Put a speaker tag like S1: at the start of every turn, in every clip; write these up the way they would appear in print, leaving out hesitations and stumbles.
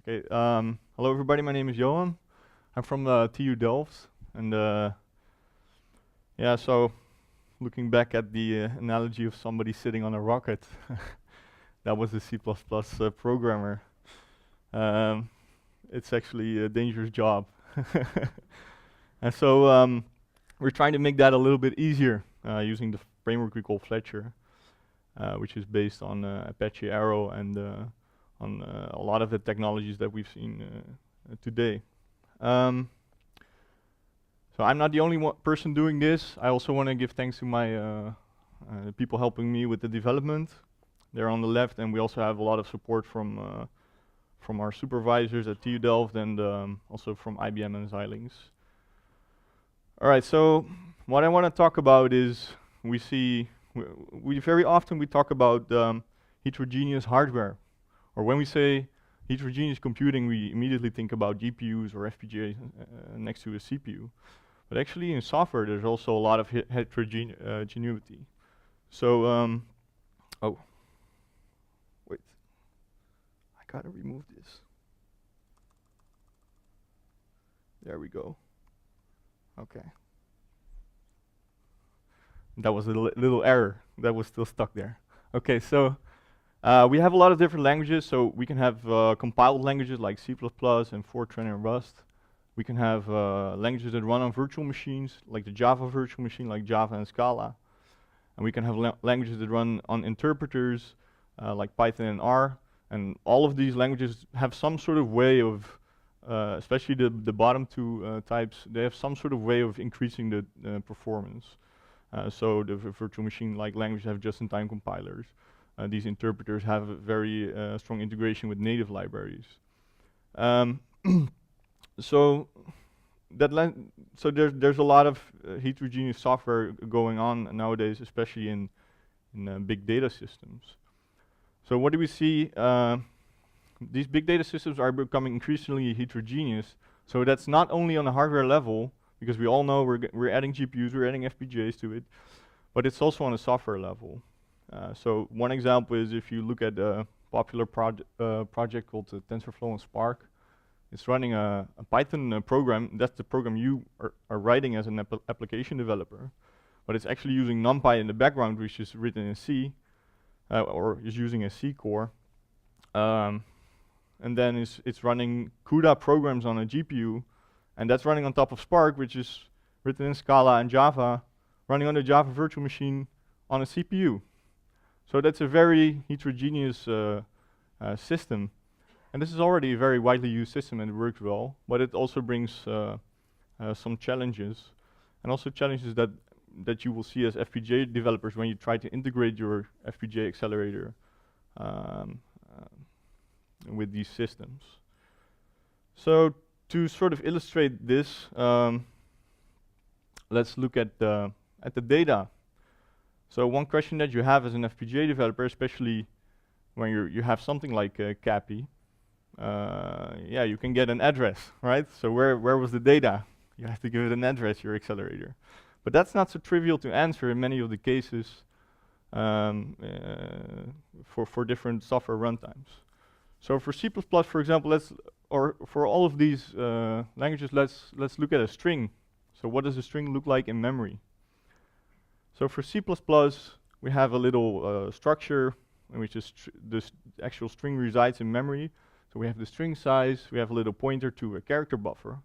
S1: Okay, hello everybody, my name is Johan. I'm from TU Delft, and yeah, so looking back at the analogy of somebody sitting on a rocket, that was a C++ programmer. Um, it's actually a dangerous job. And so we're trying to make that a little bit easier using the framework we call Fletcher, which is based on Apache Arrow and on a lot of the technologies that we've seen today. So I'm not the only person doing this. I also want to give thanks to my people helping me with the development. They're on the left, and we also have a lot of support from our supervisors at TU Delft and also from IBM and Xilinx. All right, so what I want to talk about is we very often we talk about heterogeneous hardware, or when we say heterogeneous computing, we immediately think about GPUs or FPGAs next to a CPU. But actually, in software, there's also a lot of heterogeneity. So, oh, wait, I gotta remove this. There we go. Okay. That was a little error that was still stuck there. Okay, so we have a lot of different languages. So we can have compiled languages like C++ and Fortran and Rust. We can have languages that run on virtual machines, like the Java virtual machine, like Java and Scala. And we can have languages that run on interpreters, like Python and R. And all of these languages have some sort of way of, especially the bottom two types, they have some sort of way of increasing the performance. So the virtual machine-like languages have just-in-time compilers. These interpreters have a very strong integration with native libraries. So there's a lot of heterogeneous software going on nowadays, especially in big data systems. So what do we see? These big data systems are becoming increasingly heterogeneous. So that's not only on a hardware level, because we all know we're adding GPUs, we're adding FPGAs to it, but it's also on a software level. So one example is if you look at a popular project called TensorFlow and Spark. It's running a Python program. That's the program you are writing as an application developer. But it's actually using NumPy in the background, which is written in C, or is using a C core. And then it's running CUDA programs on a GPU, and that's running on top of Spark, which is written in Scala and Java, running on a Java virtual machine on a CPU. So that's a very heterogeneous system. And this is already a very widely used system and it works well, but it also brings some challenges, and also challenges that you will see as FPGA developers when you try to integrate your FPGA accelerator with these systems. So to sort of illustrate this, let's look at the data. So one question that you have as an FPGA developer, especially when you have something like CAPI, yeah, you can get an address, right? So where was the data? You have to give it an address, your accelerator. But that's not so trivial to answer in many of the cases for different software runtimes. So for C++, for example, or for all of these languages, let's look at a string. So what does a string look like in memory? So for C++, we have a little structure in which the actual string resides in memory. So we have the string size, we have a little pointer to a character buffer.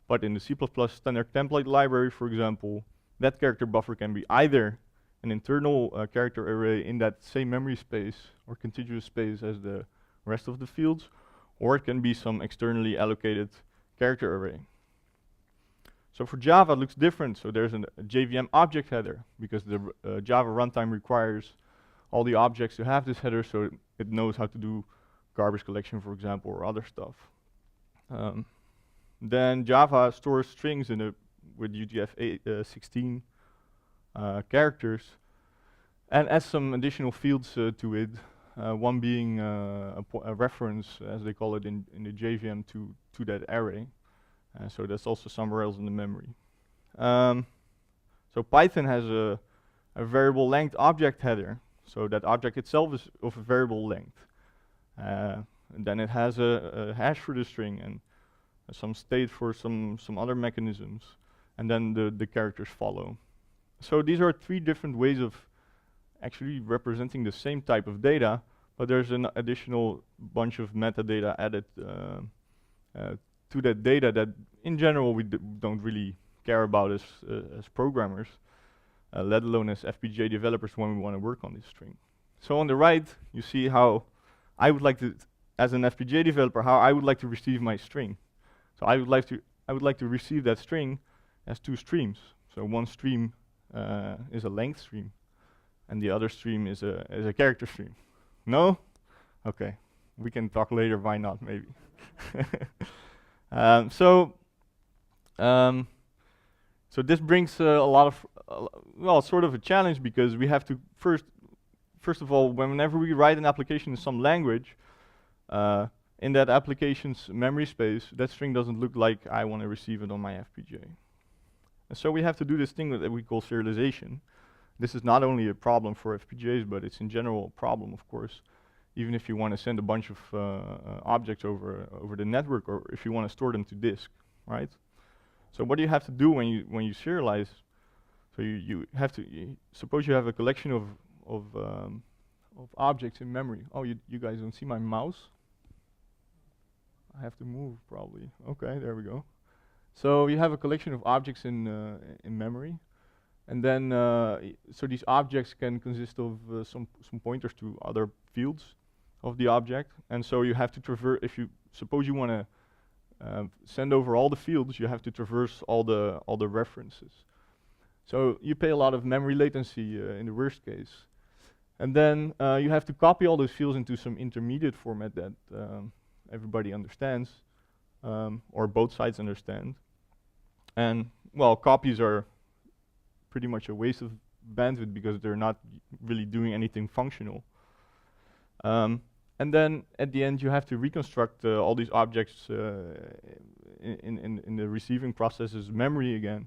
S1: But in the C++ standard template library, for example, that character buffer can be either an internal character array in that same memory space or contiguous space as the rest of the fields, or it can be some externally allocated character array. So for Java, it looks different. So there's a JVM object header, because the Java runtime requires all the objects to have this header, so it knows how to do garbage collection, for example, or other stuff. Then Java stores strings with UTF-16 characters, and adds some additional fields to it. One being a reference, as they call it in the JVM, to that array. So that's also somewhere else in the memory. So Python has a variable length object header. So that object itself is of a variable length. and then it has a hash for the string and some state for some other mechanisms, and then the characters follow. So these are 3 different ways of actually representing the same type of data, but there's an additional bunch of metadata added to that data that in general we don't really care about as programmers, let alone as FPGA developers when we want to work on this string. So on the right, you see how I would like to, as an FPGA developer, how I would like to receive my string. So I would like to receive that string as 2 streams. So one stream is a length stream, and the other stream is a character stream. No? Okay. We can talk later. Why not? Maybe. So this brings a lot of well, sort of a challenge, because we have to first of all, whenever we write an application in some language, in that application's memory space, that string doesn't look like I want to receive it on my FPGA. And so we have to do this thing that we call serialization. This is not only a problem for FPGAs, but it's in general a problem, of course, even if you want to send a bunch of objects over the network, or if you want to store them to disk, right? So what do you have to do when you serialize? So you have to suppose you have a collection of objects in memory. Oh, you guys don't see my mouse? I have to move probably. Okay, there we go. So you have a collection of objects in memory, and then so these objects can consist of some pointers to other fields of the object, and so you have to traverse. If you suppose you want to send over all the fields, you have to traverse all the references. So you pay a lot of memory latency in the worst case, and then you have to copy all those fields into some intermediate format that everybody understands, or both sides understand. And well, copies are pretty much a waste of bandwidth because they're not really doing anything functional. And then at the end, you have to reconstruct all these objects in the receiving process's memory again,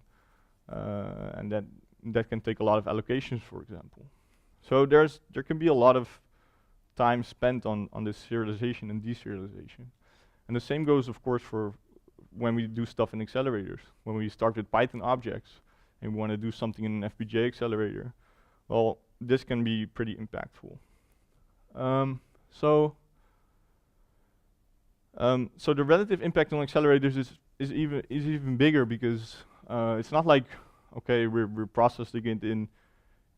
S1: and that can take a lot of allocations, for example. So there can be a lot of time spent on this serialization and deserialization. And the same goes, of course, for when we do stuff in accelerators. When we start with Python objects and we want to do something in an FPGA accelerator, well, this can be pretty impactful. So the relative impact on accelerators is even bigger, because it's not like, okay, we're processing it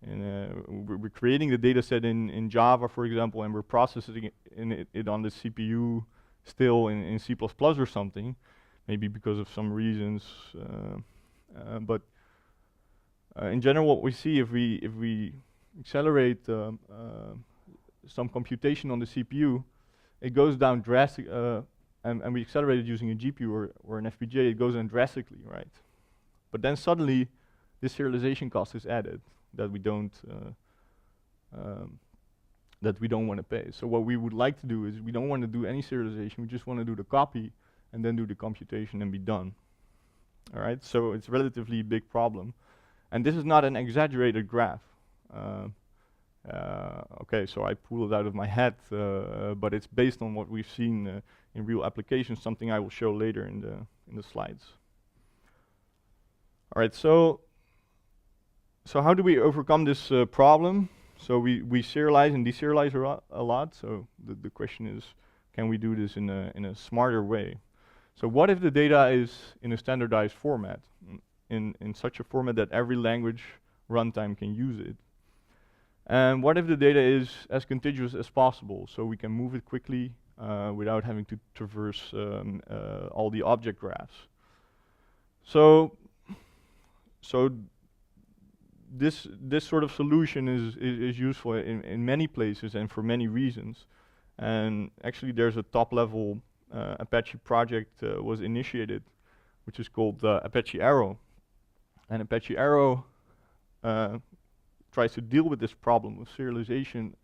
S1: we're creating the data set in Java, for example, and we're processing it on the CPU still in C++ or something, maybe because of some reasons. But in general, what we see, if we accelerate some computation on the CPU, it goes down drastic, and we accelerate it using a GPU or an FPGA, it goes down drastically, right? But then suddenly, this serialization cost is added that we don't want to pay. So what we would like to do is we don't want to do any serialization. We just want to do the copy and then do the computation and be done. All right. So it's a relatively big problem, and this is not an exaggerated graph. Okay, so I pulled it out of my head, but it's based on what we've seen in real applications. Something I will show later in the slides. All right. So how do we overcome this problem? So we serialize and deserialize a lot. So the question is, can we do this in a smarter way? So what if the data is in a standardized format, in such a format that every language runtime can use it? And what if the data is as contiguous as possible, so we can move it quickly without having to traverse all the object graphs? So this sort of solution is useful in many places and for many reasons. And actually, there's a top-level Apache project was initiated, which is called Apache Arrow. And Apache Arrow tries to deal with this problem of serialization.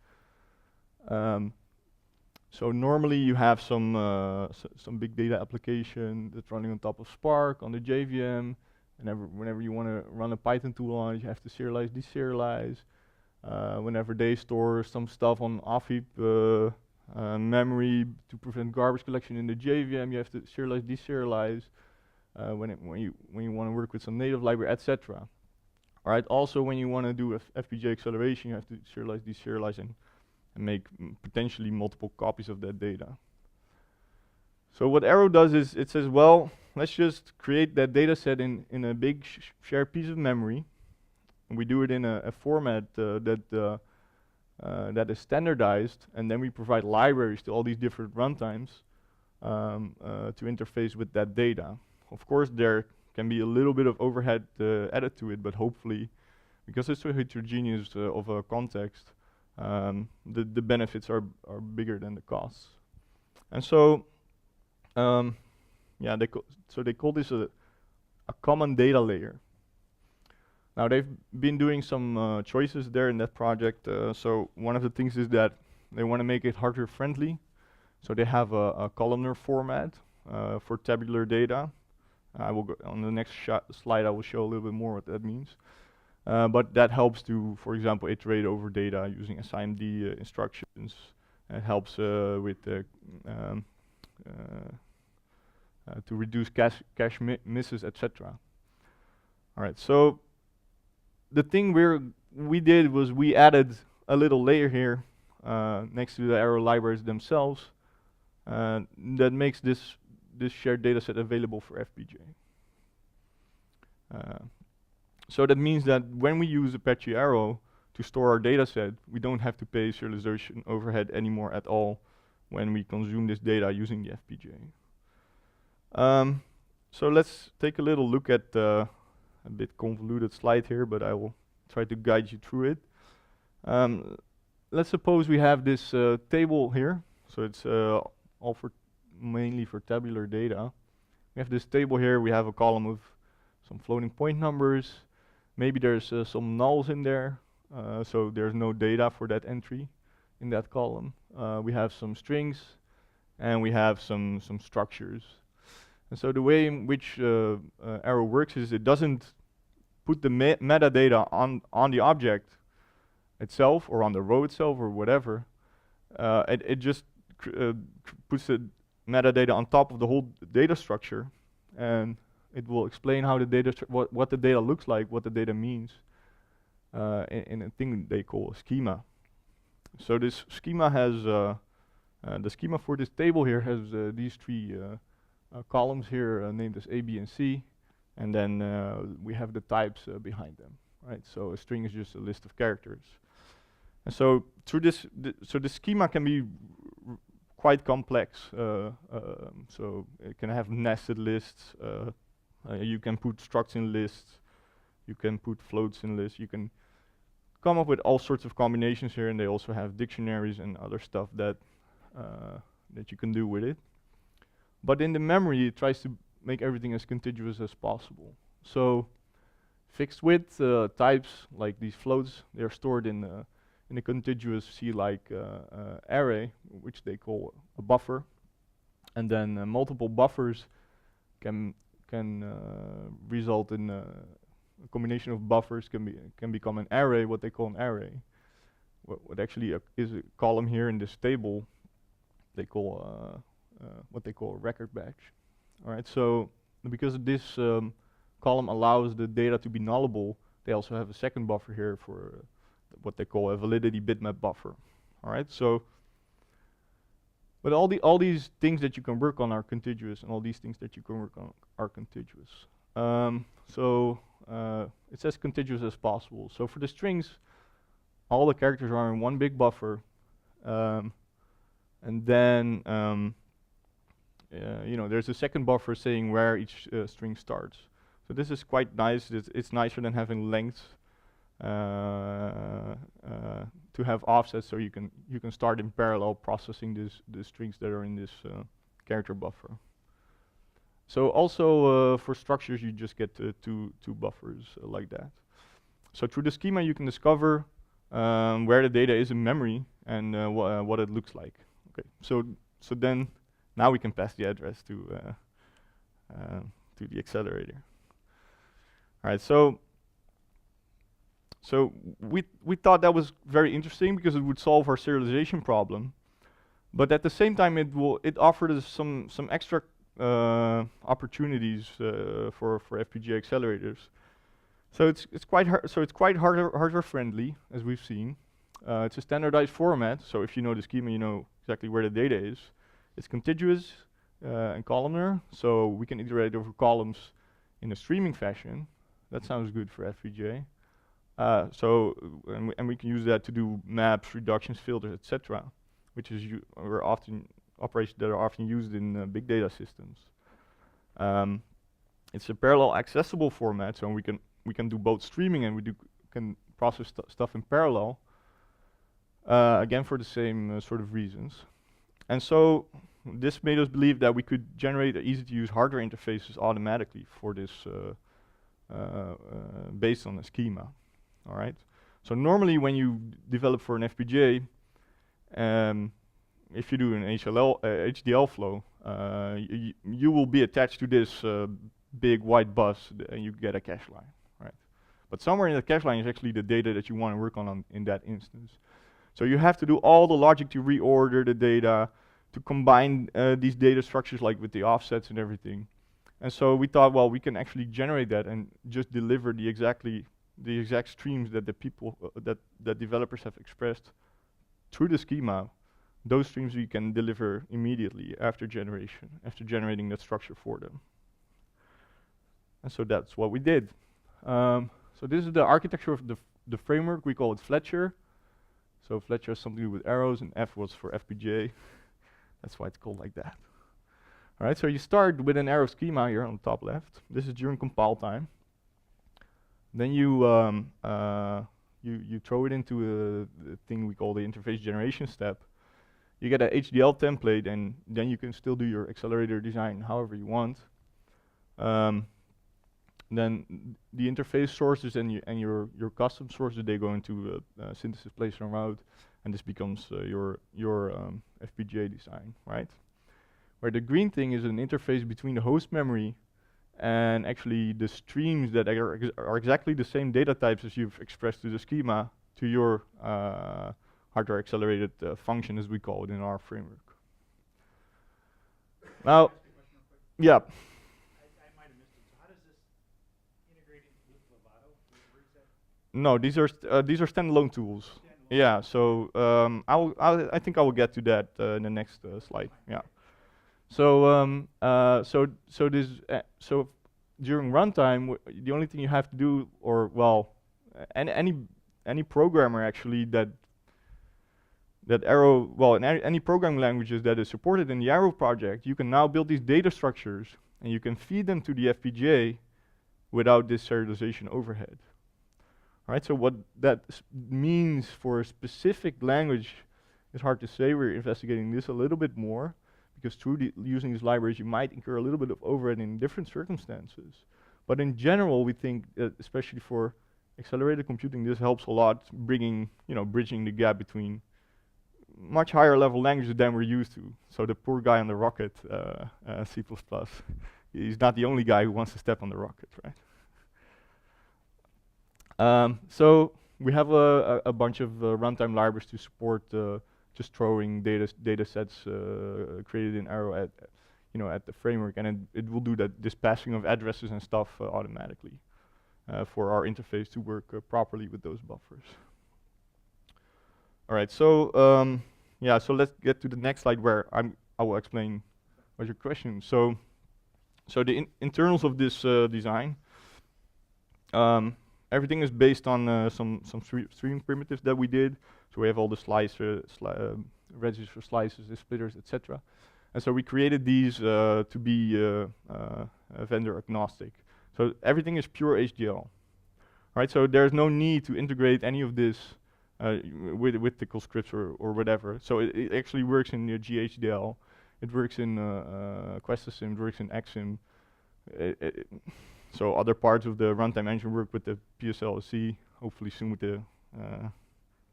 S1: So normally you have some big data application that's running on top of Spark on the JVM. Whenever you want to run a Python tool on it, you have to serialize, deserialize. Whenever they store some stuff on offheap, memory to prevent garbage collection in the JVM. You have to serialize, deserialize when you want to work with some native library, etc. All right. Also, when you want to do FPGA acceleration, you have to serialize, deserialize, and make potentially multiple copies of that data. So what Arrow does is it says, well, let's just create that data set in a big shared piece of memory. And we do it in a format that is standardized, and then we provide libraries to all these different runtimes to interface with that data. Of course, there can be a little bit of overhead added to it, but hopefully, because it's so heterogeneous of a context, the benefits are bigger than the costs. And so, yeah, they call this a common data layer. Now they've been doing some choices there in that project. So one of the things is that they want to make it hardware friendly. So they have a columnar format for tabular data. I will go on the next slide. I will show a little bit more what that means. But that helps to, for example, iterate over data using SIMD instructions. It helps with to reduce cache misses, etc. All right, so the thing we did was we added a little layer here next to the Arrow libraries themselves that makes this shared data set available for FPGA. So that means that when we use Apache Arrow to store our data set, we don't have to pay serialization overhead anymore at all when we consume this data using the FPGA. So let's take a little look at a bit convoluted slide here, but I will try to guide you through it. Let's suppose we have this table here. So it's all mainly for tabular data. We have this table here. We have a column of some floating point numbers. Maybe there's some nulls in there, so there's no data for that entry in that column. We have some strings, and we have some structures. And so the way in which Arrow works is it doesn't put the metadata on the object itself or on the row itself or whatever. It just puts the metadata on top of the whole data structure, and it will explain how the data what the data looks like, what the data means, in a thing they call a schema. So this schema has the schema for this table here has these three columns here named as A, B, and C, and then we have the types behind them. Right. So a string is just a list of characters. And so through this, so the schema can be quite complex. So it can have nested lists. You can put structs in lists. You can put floats in lists. You can come up with all sorts of combinations here, and they also have dictionaries and other stuff that that you can do with it. But in the memory, it tries to make everything as contiguous as possible. So fixed width types like these floats, they're stored in a contiguous C-like array, which they call a buffer. And then multiple buffers can result in a combination of buffers can become an array, what they call an array. What actually is a column here in this table, they call what they call a record batch. All right, so because this column allows the data to be nullable, they also have a second buffer here for what they call a validity bitmap buffer. All right, so but all these things that you can work on are contiguous, and all these things that you can work on are contiguous. So it's as contiguous as possible. So for the strings, all the characters are in one big buffer, and then you know, there's a second buffer saying where each string starts. So this is quite nice. It's nicer than having lengths to have offsets, so you can start in parallel processing the strings that are in this character buffer. So also for structures, you just get two buffers like that. So through the schema, you can discover where the data is in memory and what it looks like. Okay, so then now we can pass the address to the accelerator. All right, so we thought that was very interesting because it would solve our serialization problem. But at the same time, it offered us some extra opportunities for FPGA accelerators. So it's quite hardware friendly, as we've seen. It's a standardized format, so if you know the schema, you know exactly where the data is. It's contiguous and columnar, so we can iterate over columns in a streaming fashion. That sounds good for FPGA. And we can use that to do maps, reductions, filters, etc., which is operations that are often used in big data systems. It's a parallel accessible format, so we can do both streaming and can process stuff in parallel. Again, for the same sort of reasons. And so this made us believe that we could generate easy-to-use hardware interfaces automatically for this based on a schema. All right. So normally, when you develop for an FPGA, if you do an HDL flow, you will be attached to this big white bus, and you get a cache line, right? But somewhere in the cache line is actually the data that you want to work on in that instance. So you have to do all the logic to reorder the data, to combine these data structures, like with the offsets and everything. And so we thought, well, we can actually generate that and just deliver the exact streams that the people that developers have expressed through the schema. Those streams we can deliver immediately after generating that structure for them. And so that's what we did. So this is the architecture of the framework. We call it Fletcher. So Fletcher has something to do with arrows, and F was for FPGA. That's why it's called like that. All right, so you start with an arrow schema here on the top left. This is during compile time. Then you throw it into the thing we call the interface generation step. You get a HDL template, and then you can still do your accelerator design however you want. Then the interface sources and your custom sources, they go into synthesis, place, and route, and this becomes your FPGA design, right? Where the green thing is an interface between the host memory and actually the streams that are exactly the same data types as you've expressed to the schema to your hardware accelerated function, as we call it in our framework. Now, yeah. No, these are standalone tools. Yeah, so I think I will get to that in the next slide. Yeah. So so during runtime, the only thing you have to do, or well, any programmer actually that Arrow, well, in any programming languages that is supported in the Arrow project, you can now build these data structures and you can feed them to the FPGA without this serialization overhead. Right, so what that means for a specific language is hard to say. We're investigating this a little bit more, because through using these libraries, you might incur a little bit of overhead in different circumstances. But in general, we think that especially for accelerated computing, this helps a lot, bringing, bridging the gap between much higher level languages than we're used to. So the poor guy on the rocket, C++, he's not the only guy who wants to step on the rocket, right? So we have a bunch of runtime libraries to support just throwing data sets created in Arrow at the framework, and it will do this passing of addresses and stuff automatically for our interface to work properly with those buffers. All right, so yeah, so let's get to the next slide where I will explain what's your question. So the internals of this design. Everything is based on some streaming primitives that we did. So we have all the registers for slices, the splitters, etc. And so we created these to be vendor agnostic. So everything is pure HDL. Right? So there's no need to integrate any of this with tickle scripts or whatever. So it actually works in GHDL. It works in QuestaSim. It works in XSim. So other parts of the runtime engine work with the PSLC, hopefully soon with the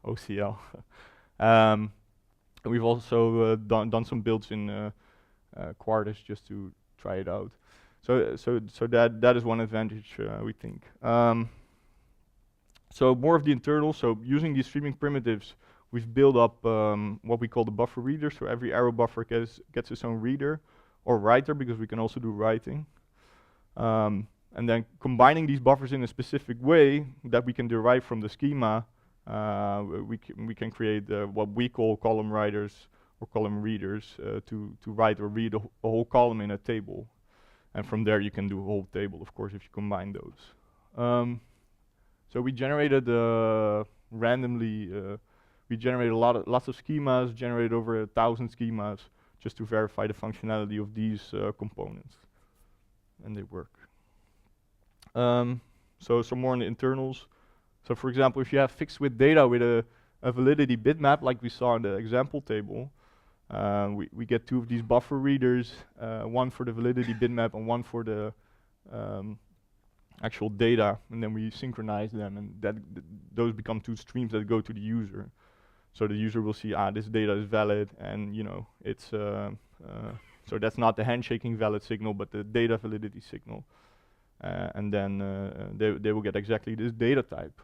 S1: OCL. We've also done some builds in Quartus just to try it out. So that is one advantage we think. So more of the internals. So using these streaming primitives, we've built up what we call the buffer reader. So every arrow buffer gets its own reader or writer, because we can also do writing. And then combining these buffers in a specific way that we can derive from the schema, we can create what we call column writers or column readers to write or read a whole column in a table. And from there you can do a whole table, of course, if you combine those. So we generated randomly, we generated lots of schemas, generated over 1,000 schemas just to verify the functionality of these components. And they work. So some more on the internals. So for example, if you have fixed width data with a validity bitmap, like we saw in the example table, we get two of these buffer readers, one for the validity bitmap and one for the actual data, and then we synchronize them, and those become two streams that go to the user. So the user will see, this data is valid, and it's so that's not the handshaking valid signal, but the data validity signal. And then they will get exactly this data type.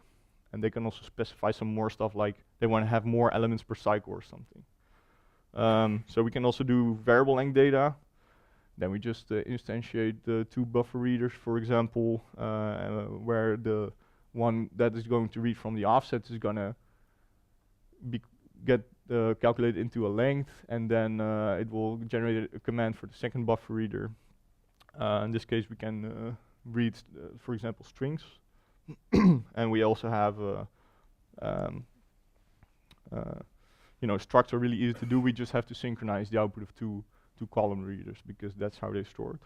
S1: And they can also specify some more stuff, like they want to have more elements per cycle or something. So we can also do variable length data. Then we just instantiate the two buffer readers, for example, where the one that is going to read from the offset is going to get calculated into a length, and then it will generate a command for the second buffer reader. In this case, we can read, for example, strings. And we also have, structs are really easy to do. We just have to synchronize the output of two column readers, because that's how they store it.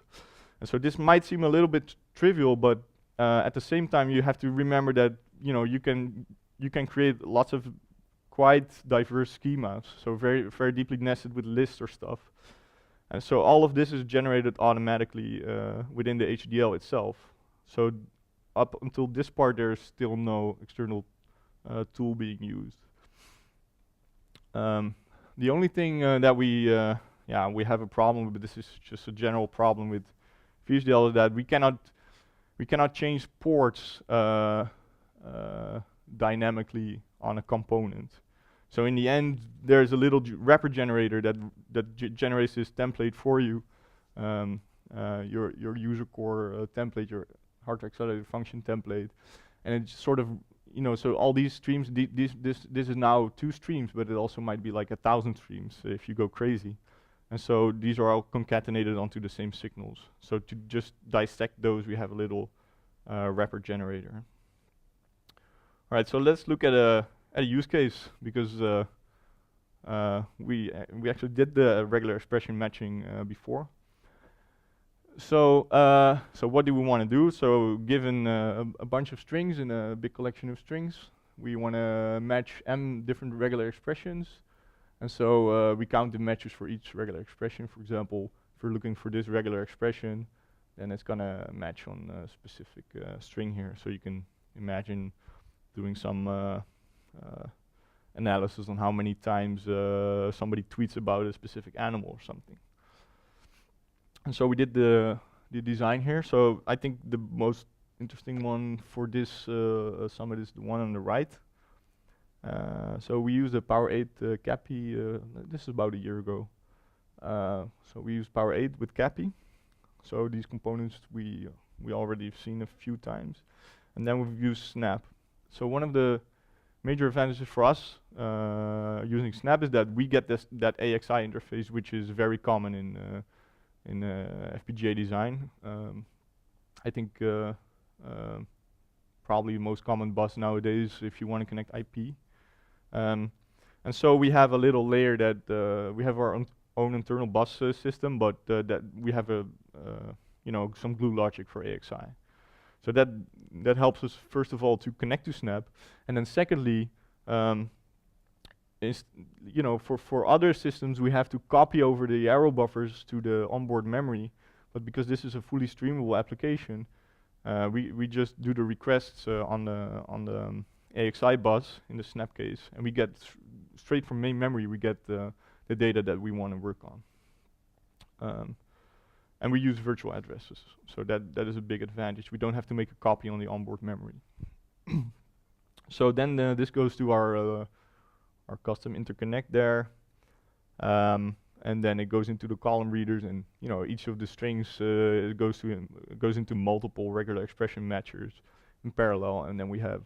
S1: And so this might seem a little bit trivial, but at the same time, you have to remember that you can create lots of quite diverse schemas, so very very deeply nested with lists or stuff. And so all of this is generated automatically within the HDL itself. So up until this part, there's still no external tool being used. The only thing that we have a problem with, but this is just a general problem with FPGA, is that we cannot change ports dynamically on a component. So in the end, there's a little wrapper generator that generates this template for you, your user core template, your hardware accelerator function template, and it's sort of so all these streams, this is now 2 streams, but it also might be like 1,000 streams if you go crazy. And so these are all concatenated onto the same signals. So to just dissect those, we have a little wrapper generator. All right, so let's look at a use case, because we actually did the regular expression matching before. So what do we want to do? So given a bunch of strings in a big collection of strings, we want to match m different regular expressions. And so we count the matches for each regular expression. For example, if we're looking for this regular expression, then it's going to match on a specific string here. So you can imagine doing some analysis on how many times somebody tweets about a specific animal or something. And so we did the design here. So I think the most interesting one for this summit is the one on the right. So we used a Power 8 CAPI. This is about a year ago. So we used Power 8 with CAPI. So these components we already have seen a few times. And then we've used Snap. So one of the major advantages for us using Snap is that we get that AXI interface, which is very common in FPGA design. I think probably the most common bus nowadays if you want to connect IP. And so we have a little layer that we have our own internal bus system, but that we have a some glue logic for AXI. So that helps us, first of all, to connect to Snap, and then secondly, is for other systems we have to copy over the arrow buffers to the onboard memory, but because this is a fully streamable application, we just do the requests on the AXI bus in the Snap case, and we get straight from main memory. We get the data that we want to work on. And we use virtual addresses, so that is a big advantage. We don't have to make a copy on the onboard memory. So then this goes to our our custom interconnect there. And then it goes into the column readers, and each of the strings goes into multiple regular expression matchers in parallel, and then we have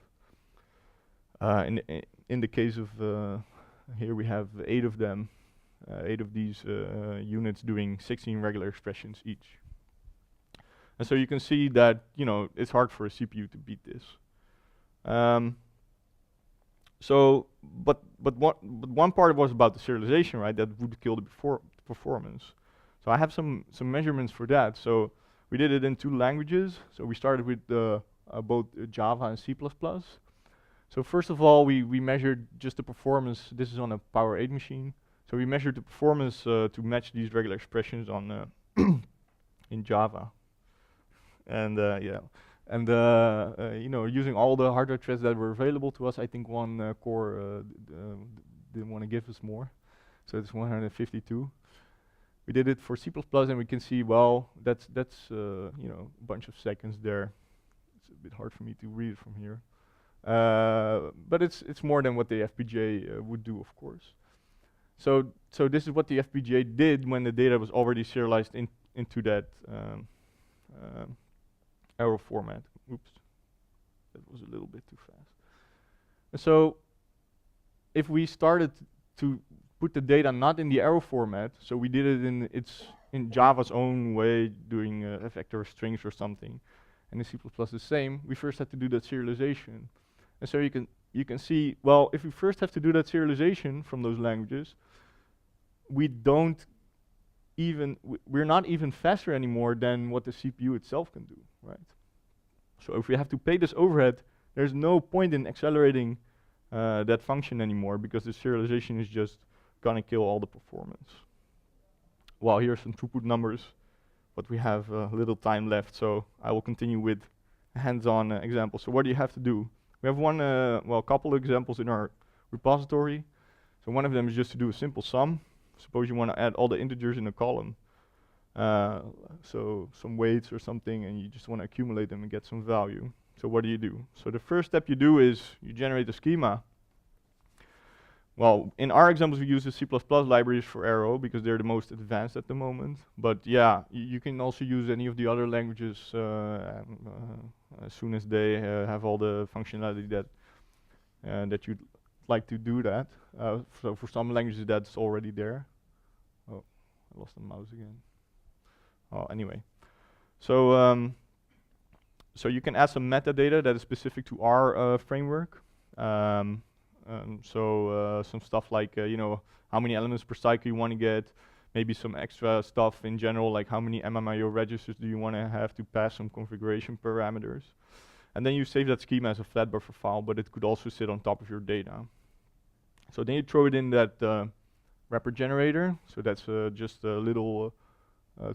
S1: in the case of here we have 8 of them, 8 of these units doing 16 regular expressions each. And so you can see that it's hard for a CPU to beat this. But one part was about the serialization, right? That would kill the performance. So I have some measurements for that. So we did it in 2 languages. So we started with both Java and C++. So first of all, we measured just the performance. This is on a Power 8 machine. So we measured the performance to match these regular expressions on in Java. And using all the hardware threads that were available to us, I think one core didn't want to give us more, so it's 152. We did it for C++, and we can see, well, that's a bunch of seconds there. It's a bit hard for me to read it from here, but it's more than what the FPGA would do, of course. So this is what the FPGA did when the data was already serialized into that Arrow format. Oops, that was a little bit too fast. And so if we started to put the data not in the Arrow format, so we did it in Java's own way, doing a vector of strings or something, and in C++ the same, we first had to do that serialization. And so you can see, well, if we first have to do that serialization from those languages, we're not even faster anymore than what the CPU itself can do, right? So if we have to pay this overhead, there's no point in accelerating that function anymore, because the serialization is just gonna kill all the performance. Well, here are some throughput numbers, but we have little time left, so I will continue with a hands-on example. So what do you have to do? We have a couple of examples in our repository. So one of them is just to do a simple sum. Suppose you want to add all the integers in a column, so some weights or something, and you just want to accumulate them and get some value. So what do? So the first step you do is you generate a schema. Well, in our examples we use the C++ libraries for Arrow because they're the most advanced at the moment. But yeah, you can also use any of the other languages as soon as they have all the functionality that you'd like to do that. So for some languages that's already there. Oh, I lost the mouse again. Oh, anyway. So so you can add some metadata that is specific to our framework. Some stuff like how many elements per cycle you want to get, maybe some extra stuff in general, like how many MMIO registers do you want to have to pass some configuration parameters. And then you save that schema as a flat buffer file, but it could also sit on top of your data. So then you throw it in that wrapper generator. So that's just a little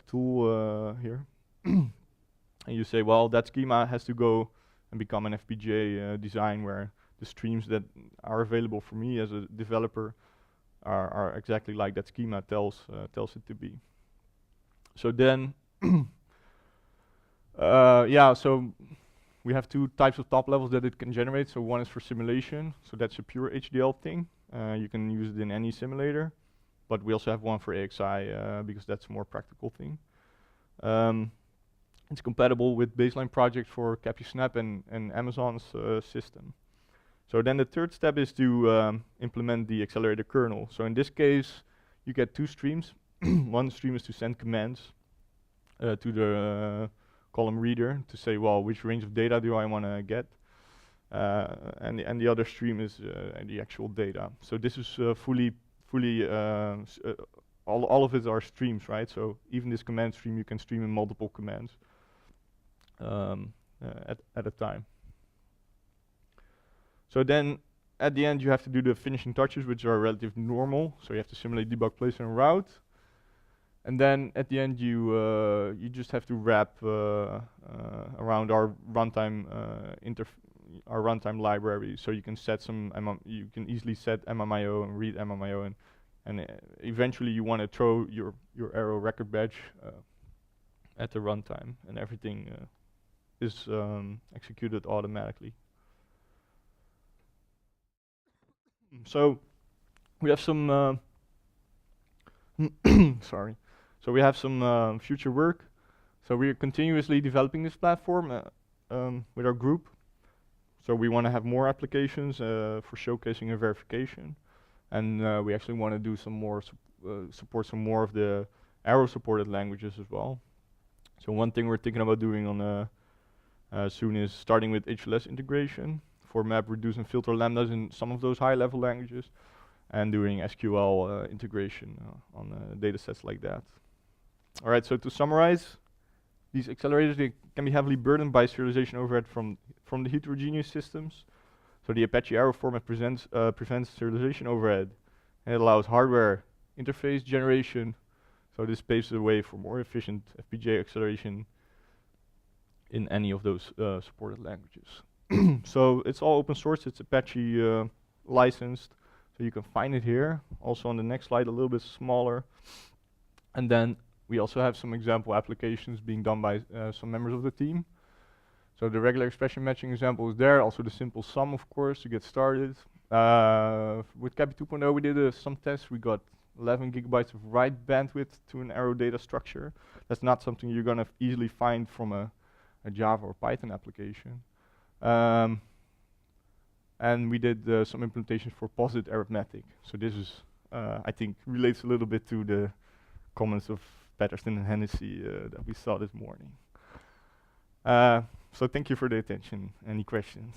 S1: tool here. And you say, well, that schema has to go and become an FPGA design where the streams that are available for me as a developer are exactly like that schema tells it to be. So then, so we have 2 types of top levels that it can generate. So one is for simulation, so that's a pure HDL thing. You can use it in any simulator, but we also have one for AXI because that's a more practical thing. It's compatible with baseline projects for CapUSnap and Amazon's system. So then the third step is to implement the accelerator kernel. So in this case, you get 2 streams. One stream is to send commands to the column reader to say, well, which range of data do I want to get? And the other stream is the actual data. So this is all of it are streams, right? So even this command stream, you can stream in multiple commands at a time. So then at the end you have to do the finishing touches, which are relatively normal. So you have to simulate, debug, place, and route. And then at the end you just have to wrap around our runtime library. So you can set you can easily set MMIO and read MMIO, and eventually you want to throw your Arrow record badge at the runtime, and everything is executed automatically. So We have some sorry. So we have some future work. So we are continuously developing this platform with our group. So we want to have more applications for showcasing and verification, and we actually want to do some more support some more of the Arrow supported languages as well. So one thing we're thinking about doing on soon is starting with HLS integration for map, reduce, and filter lambdas in some of those high-level languages, and doing SQL integration on data sets like that. All right, so to summarize, these accelerators, they can be heavily burdened by serialization overhead from the heterogeneous systems. So the Apache Arrow format prevents serialization overhead, and it allows hardware interface generation. So this paves the way for more efficient FPGA acceleration in any of those supported languages. So it's all open source. It's Apache licensed, so you can find it here. Also on the next slide, a little bit smaller. And then we also have some example applications being done by some members of the team. So the regular expression matching example is there. Also the simple sum, of course, to get started. With Cappy 2.0, we did some tests. We got 11 gigabytes of write bandwidth to an Arrow data structure. That's not something you're gonna easily find from a Java or Python application. And we did some implementations for positive arithmetic. So this is, I think, relates a little bit to the comments of Patterson and Hennessy that we saw this morning. So thank you for the attention. Any questions?